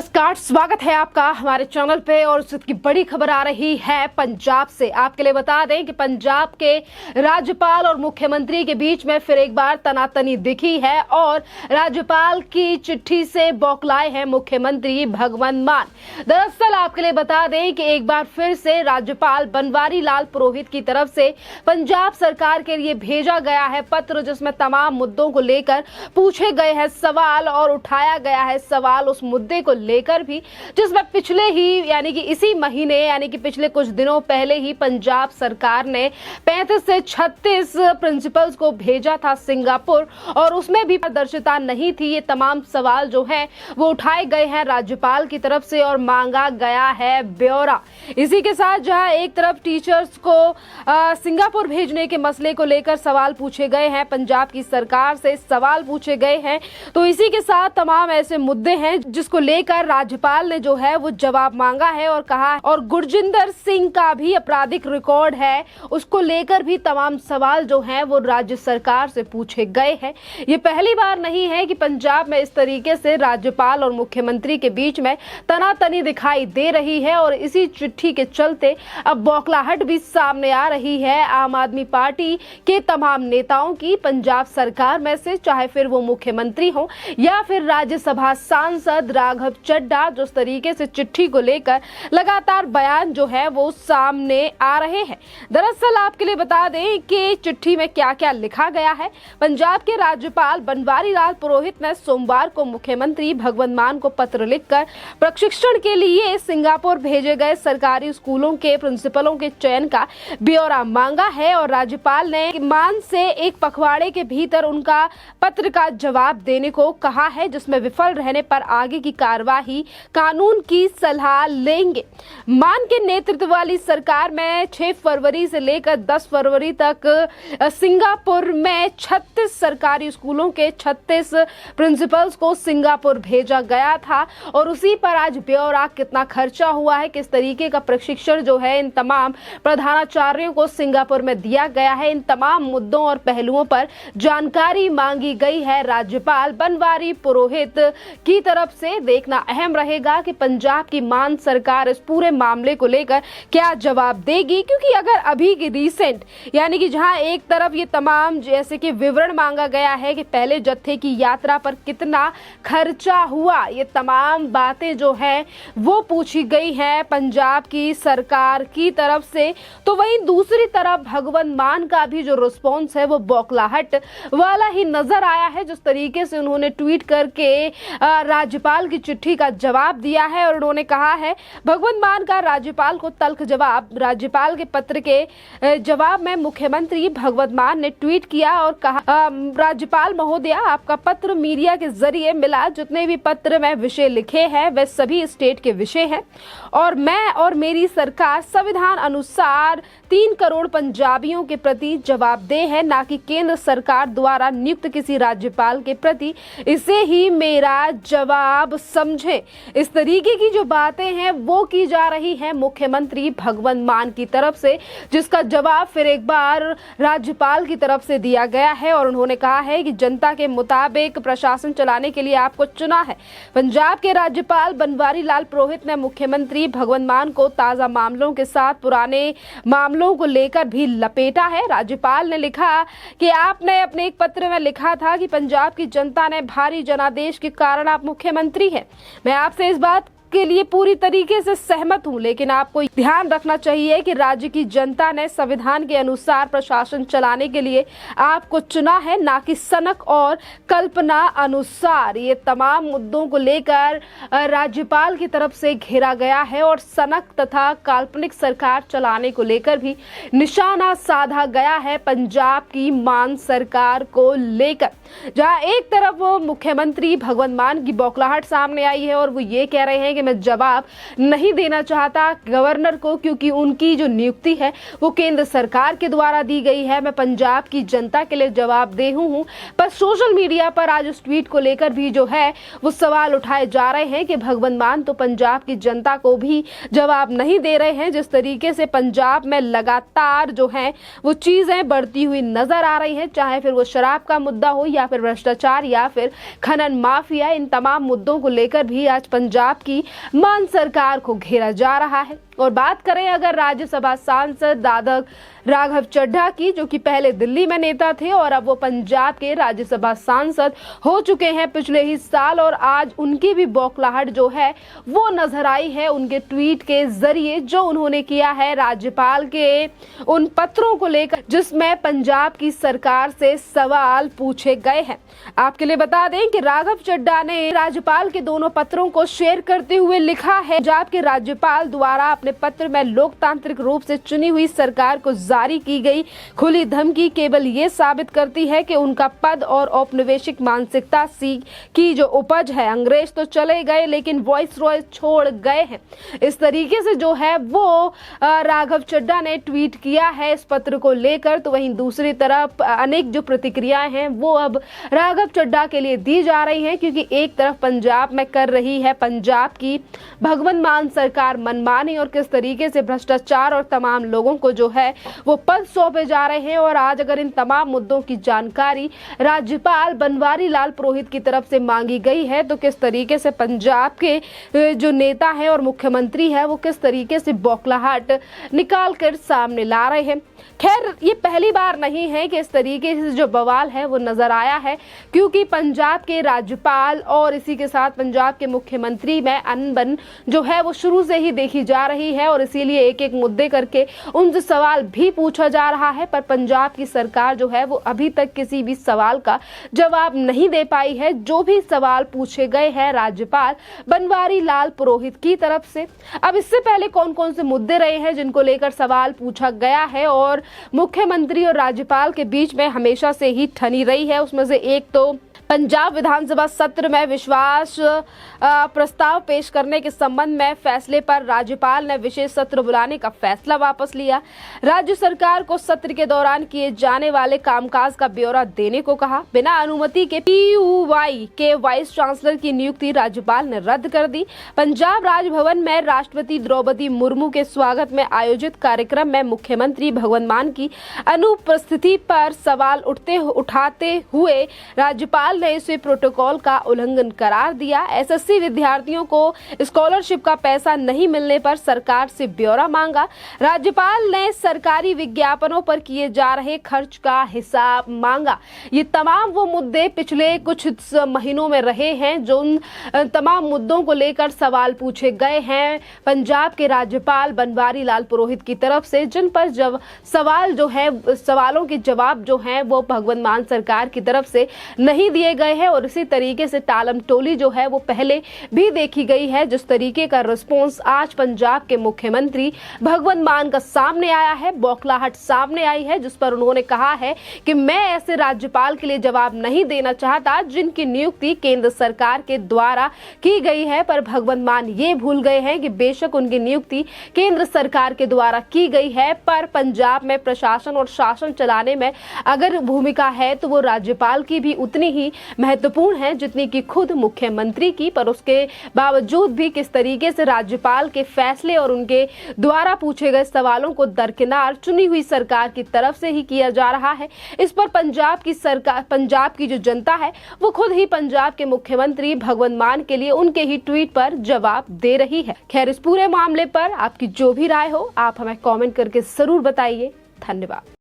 नमस्कार, स्वागत है आपका हमारे चैनल पे। और उसकी बड़ी खबर आ रही है पंजाब से। आपके लिए बता दें कि पंजाब के राज्यपाल और मुख्यमंत्री के बीच में फिर एक बार तनातनी दिखी है और राज्यपाल की चिट्ठी से बौखलाए हैं मुख्यमंत्री भगवंत मान। दरअसल आपके लिए बता दें कि एक बार फिर से राज्यपाल बनवारी लाल पुरोहित की तरफ से पंजाब सरकार के लिए भेजा गया है पत्र, जिसमें तमाम मुद्दों को लेकर पूछे गए हैं सवाल और उठाया गया है सवाल उस मुद्दे को लेकर भी, जिसमें पिछले ही यानी कि इसी महीने यानी कि पिछले कुछ दिनों पहले ही पंजाब सरकार ने 35 से 36 प्रिंसिपल्स को भेजा था सिंगापुर और उसमें भी पारदर्शिता नहीं थी। ये तमाम सवाल जो हैं वो उठाए गए हैं राज्यपाल की तरफ से और मांगा गया है ब्यौरा। इसी के साथ जहां एक तरफ टीचर्स को सिंगापुर भेजने के मसले को लेकर सवाल पूछे गए हैं, पंजाब की सरकार से सवाल पूछे गए हैं, तो इसी के साथ तमाम ऐसे मुद्दे हैं जिसको लेकर राज्यपाल ने जो है वो जवाब मांगा है और कहा। और गुरजिंदर सिंह का भी आपराधिक रिकॉर्ड है, उसको लेकर भी तमाम सवाल जो हैं वो राज्य सरकार से पूछे गए हैं। ये पहली बार नहीं है कि पंजाब में इस तरीके से राज्यपाल और मुख्यमंत्री के बीच में तनातनी दिखाई दे रही है और इसी चिट्ठी के चलते अब बौखलाहट भी सामने आ रही है आम आदमी पार्टी के तमाम नेताओं की। पंजाब सरकार में से चाहे फिर वो मुख्यमंत्री हो या फिर राज्यसभा सांसद राघव चड्ढा, जो इस तरीके से चिट्ठी को लेकर लगातार बयान जो है वो सामने आ रहे हैं। दरअसल आपके लिए बता दें कि चिट्ठी में क्या क्या लिखा गया है। पंजाब के राज्यपाल बनवारी लाल पुरोहित ने सोमवार को मुख्यमंत्री भगवंत मान को पत्र लिखकर प्रशिक्षण के लिए सिंगापुर भेजे गए सरकारी स्कूलों के प्रिंसिपलों के चयन का ब्यौरा मांगा है और राज्यपाल ने मान से एक पखवाड़े के भीतर उनका पत्र का जवाब देने को कहा है, जिसमें विफल रहने पर आगे की कार्यवाही कानून की सलाह लेंगे। मान के नेतृत्व वाली सरकार में 6 फरवरी से लेकर 10 फरवरी तक सिंगापुर में 36 सरकारी स्कूलों के 36 प्रिंसिपल्स को सिंगापुर भेजा गया था और उसी पर आज ब्यौरा कितना खर्चा हुआ है, किस तरीके का प्रशिक्षण जो है इन तमाम प्रधानाचार्यों को सिंगापुर में दिया गया है, इन तमाम मुद्दों और पहलुओं पर जानकारी मांगी गई है राज्यपाल बनवारी पुरोहित की तरफ से। देखना अहम रहेगा कि पंजाब की मान सरकार इस पूरे मामले को लेकर क्या जवाब देगी, क्योंकि अगर अभी की रिसेंट यानी कि जहां एक तरफ ये तमाम जैसे कि विवरण मांगा गया है कि पहले जत्थे की यात्रा पर कितना खर्चा हुआ, ये तमाम बातें जो है वो पूछी गई है पंजाब की सरकार की तरफ से, तो वहीं दूसरी तरफ भगवंत मान का भी जो रिस्पॉन्स है वो बौखलाहट वाला ही नजर आया है। जिस तरीके से उन्होंने ट्वीट करके राज्यपाल की चिट्ठी का जवाब दिया है और उन्होंने कहा है भगवंत मान का राज्यपाल को तल्ख जवाब। राज्यपाल के पत्र के जवाब में मुख्यमंत्री भगवंत मान ने ट्वीट किया और कहा, राज्यपाल महोदया, आपका पत्र मीडिया के जरिए मिला। जितने भी पत्र में विषय लिखे हैं वे सभी स्टेट के विषय हैं और मैं और मेरी सरकार संविधान अनुसार 3 करोड़ पंजाबियों के प्रति जवाबदेह है, ना कि केंद्र सरकार द्वारा नियुक्त किसी राज्यपाल के प्रति। इसे ही मेरा जवाब समझे। इस तरीके की जो बातें हैं वो की जा रही है मुख्यमंत्री भगवंत मान की तरफ से, जिसका जवाब फिर एक बार राज्यपाल की तरफ से दिया गया है और उन्होंने कहा है कि जनता के मुताबिक प्रशासन चलाने के लिए आपको चुना है। पंजाब के राज्यपाल बनवारी लाल पुरोहित ने मुख्यमंत्री भगवंत मान को ताजा मामलों के साथ पुराने मामलों को लेकर भी लपेटा है। राज्यपाल ने लिखा कि आपने अपने एक पत्र में लिखा था कि पंजाब की जनता ने भारी जनादेश के कारण आप मुख्यमंत्री हैं। मैं आपसे इस बात के लिए पूरी तरीके से सहमत हूं, लेकिन आपको ध्यान रखना चाहिए कि राज्य की जनता ने संविधान के अनुसार प्रशासन चलाने के लिए आपको चुना है, ना कि सनक और कल्पना अनुसार। ये तमाम मुद्दों को लेकर राज्यपाल की तरफ से घेरा गया है और सनक तथा काल्पनिक सरकार चलाने को लेकर भी निशाना साधा गया है पंजाब की मान सरकार को लेकर। जहां एक तरफ मुख्यमंत्री भगवंत मान की बौखलाहट सामने आई है और वो ये कह रहे हैं कि मैं जवाब नहीं देना चाहता गवर्नर को, क्योंकि उनकी जो नियुक्ति है वो केंद्र सरकार के द्वारा दी गई है। मैं पंजाब की जनता के लिए जवाबदेह हूं। पर सोशल मीडिया पर आज उस ट्वीट को लेकर भी जो है वो सवाल उठाए जा रहे हैं कि भगवंत मान तो पंजाब की जनता को भी जवाब नहीं दे रहे हैं। जिस तरीके से पंजाब में लगातार जो है वो चीजें बढ़ती हुई नजर आ रही है, चाहे फिर वो शराब का मुद्दा हो या या फिर भ्रष्टाचार या फिर खनन माफिया, इन तमाम मुद्दों को लेकर भी आज पंजाब की मान सरकार को घेरा जा रहा है। और बात करें अगर राज्यसभा सांसद दादा राघव चड्ढा की, जो कि पहले दिल्ली में नेता थे और अब वो पंजाब के राज्यसभा सांसद हो चुके हैं पिछले ही साल, और आज उनकी भी बौखलाहट जो है वो नजर आई है उनके ट्वीट के जरिए जो उन्होंने किया है राज्यपाल के उन पत्रों को लेकर जिसमें पंजाब की सरकार से सवाल पूछे गए हैं। आपके लिए बता दें कि राघव चड्ढा ने राज्यपाल के दोनों पत्रों को शेयर करते हुए लिखा है, पंजाब के राज्यपाल द्वारा अपने पत्र में लोकतांत्रिक रूप से चुनी हुई सरकार को जारी की गई खुली धमकी केवल ये साबित करती है कि उनका पद और औपनिवेशिक मानसिकता की जो उपज है। अंग्रेज तो चले गए लेकिन वॉइस रॉय छोड़ गए हैं। इस तरीके से जो है वो राघव चड्ढा ने ट्वीट किया है इस पत्र को लेकर। तो वहीं दूसरी तरफ अनेक जो प्रतिक्रियाएं हैं वो अब राघव चड्ढा के लिए दी जा रही हैं, क्योंकि एक तरफ पंजाब में कर रही है पंजाब की भगवंत मान सरकार मनमानी और किस तरीके से भ्रष्टाचार और तमाम लोगों को जो है वो पद सौंपे जा रहे हैं। और आज अगर इन तमाम मुद्दों की जानकारी राज्यपाल बनवारी लाल पुरोहित की तरफ से मांगी गई है तो किस तरीके से पंजाब के जो नेता है और मुख्यमंत्री है वो किस तरीके से बौखलाहट निकाल कर सामने ला रहे हैं। खैर ये पहली बार नहीं है कि इस तरीके से जो बवाल है वो नजर आया है, क्योंकि पंजाब के राज्यपाल और इसी के साथ पंजाब के मुख्यमंत्री में अनबन जो है वो शुरू से ही देखी जा रही है और इसीलिए एक एक मुद्दे करके उनसे सवाल भी पूछा जा रहा है। पर पंजाब की सरकार जो है वो अभी तक किसी भी सवाल का जवाब नहीं दे पाई है, जो भी सवाल पूछे गए हैं राज्यपाल बनवारी लाल पुरोहित की तरफ से। अब इससे पहले कौन कौन से मुद्दे रहे हैं जिनको लेकर सवाल पूछा गया है और मुख्यमंत्री और राज्यपाल के बीच में हमेशा से ही ठनी रही है, उसमें से एक तो पंजाब विधानसभा सत्र में विश्वास प्रस्ताव पेश करने के संबंध में फैसले पर राज्यपाल ने विशेष सत्र बुलाने का फैसला वापस लिया। राज्य सरकार को सत्र के दौरान किए जाने वाले कामकाज का ब्यौरा देने को कहा। बिना अनुमति के PUY के वाइस चांसलर की नियुक्ति राज्यपाल ने रद्द कर दी। पंजाब राजभवन में राष्ट्रपति द्रौपदी मुर्मू के स्वागत में आयोजित कार्यक्रम में मुख्यमंत्री भगवंत मान की अनुपस्थिति पर सवाल उठाते हुए राज्यपाल ने इसे प्रोटोकॉल का उल्लंघन करार दिया। SSC विद्यार्थियों को स्कॉलरशिप का पैसा नहीं मिलने पर सरकार से ब्यौरा मांगा। राज्यपाल ने सरकारी विज्ञापनों पर किए जा रहे खर्च का हिसाब मांगा। ये तमाम वो मुद्दे पिछले कुछ महीनों में रहे हैं जो उन तमाम मुद्दों को लेकर सवाल पूछे गए हैं पंजाब के राज्यपाल बनवारी लाल पुरोहित की तरफ से, जिन पर जब सवाल जो है सवालों के जवाब जो हैं वो भगवंत मान सरकार की तरफ से नहीं दिए गए हैं। और इसी तरीके से टालम टोली जो है वो पहले भी देखी गई है। जिस तरीके का रिस्पॉन्स आज पंजाब के मुख्यमंत्री भगवंत मान का सामने आया है, बौखलाहट सामने आई है, जिस पर उन्होंने कहा है कि मैं ऐसे राज्यपाल के लिए जवाब नहीं देना चाहता जिनकी नियुक्ति केंद्र सरकार के द्वारा की गई है। पर भगवंत मान ये भूल गए हैं कि बेशक उनकी नियुक्ति केंद्र सरकार के द्वारा की गई है, पर पंजाब में प्रशासन और शासन चलाने में अगर भूमिका है तो वो राज्यपाल की भी उतनी ही महत्वपूर्ण है जितनी कि खुद मुख्यमंत्री की। पर उसके बावजूद भी किस तरीके से राज्यपाल के फैसले और उनके द्वारा पूछे गए सवालों को दरकिनार चुनी हुई सरकार की तरफ से ही किया जा रहा है, इस पर पंजाब की जो जनता है वो खुद ही पंजाब के मुख्यमंत्री भगवंत मान के लिए उनके ही ट्वीट पर जवाब दे रही है। खैर इस पूरे मामले पर आपकी जो भी राय हो आप हमें कमेंट करके जरूर बताइए। धन्यवाद।